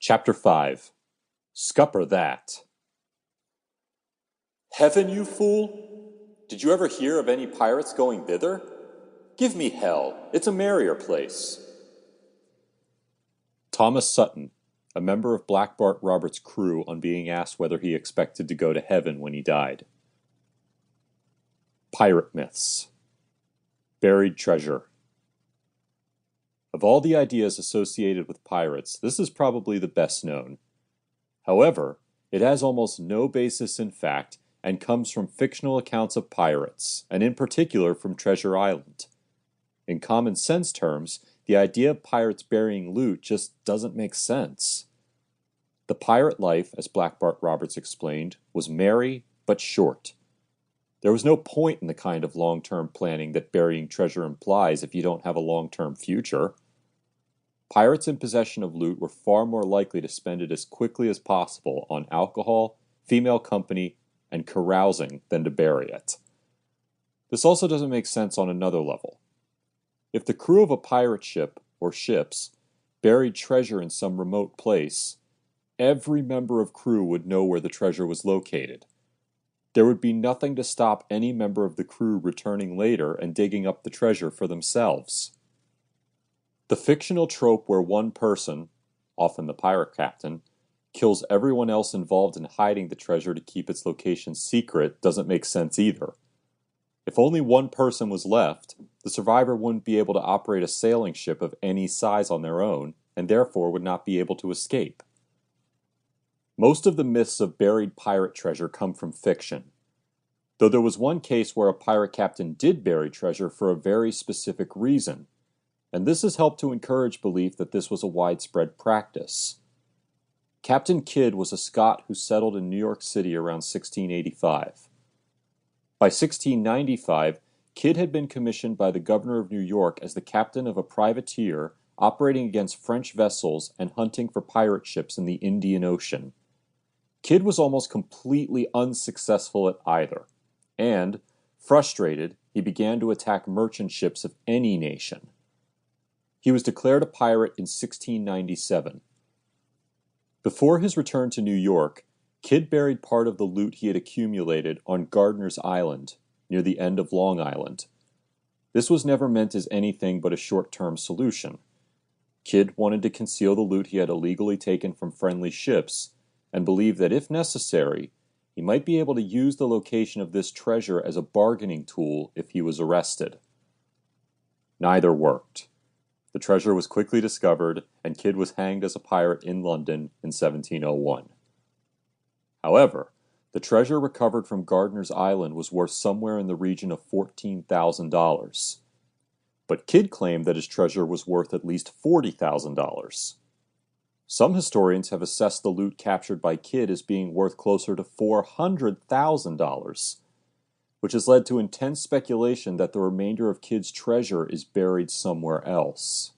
Chapter 5 Scupper That. Heaven, you fool? Did you ever hear of any pirates going thither? Give me hell, it's a merrier place. Thomas Sutton, a member of Black Bart Roberts' crew, on being asked whether he expected to go to heaven when he died. Pirate myths. Buried treasure. Of all the ideas associated with pirates, this is probably the best known. However, it has almost no basis in fact and comes from fictional accounts of pirates, and in particular from Treasure Island. In common sense terms, the idea of pirates burying loot just doesn't make sense. The pirate life, as Black Bart Roberts explained, was merry but short. There was no point in the kind of long-term planning that burying treasure implies if you don't have a long-term future. Pirates in possession of loot were far more likely to spend it as quickly as possible on alcohol, female company, and carousing than to bury it. This also doesn't make sense on another level. If the crew of a pirate ship, or ships, buried treasure in some remote place, every member of crew would know where the treasure was located. There would be nothing to stop any member of the crew returning later and digging up the treasure for themselves. The fictional trope where one person, often the pirate captain, kills everyone else involved in hiding the treasure to keep its location secret doesn't make sense either. If only one person was left, the survivor wouldn't be able to operate a sailing ship of any size on their own, and therefore would not be able to escape. Most of the myths of buried pirate treasure come from fiction, though there was one case where a pirate captain did bury treasure for a very specific reason, and this has helped to encourage belief that this was a widespread practice. Captain Kidd was a Scot who settled in New York City around 1685. By 1695, Kidd had been commissioned by the governor of New York as the captain of a privateer operating against French vessels and hunting for pirate ships in the Indian Ocean. Kidd was almost completely unsuccessful at either, and, frustrated, he began to attack merchant ships of any nation. He was declared a pirate in 1697. Before his return to New York, Kidd buried part of the loot he had accumulated on Gardiner's Island, near the end of Long Island. This was never meant as anything but a short-term solution. Kidd wanted to conceal the loot he had illegally taken from friendly ships, and believed that if necessary, he might be able to use the location of this treasure as a bargaining tool if he was arrested. Neither worked. The treasure was quickly discovered, and Kidd was hanged as a pirate in London in 1701. However, the treasure recovered from Gardiner's Island was worth somewhere in the region of $14,000. But Kidd claimed that his treasure was worth at least $40,000. Some historians have assessed the loot captured by Kidd as being worth closer to $400,000, which has led to intense speculation that the remainder of Kidd's treasure is buried somewhere else.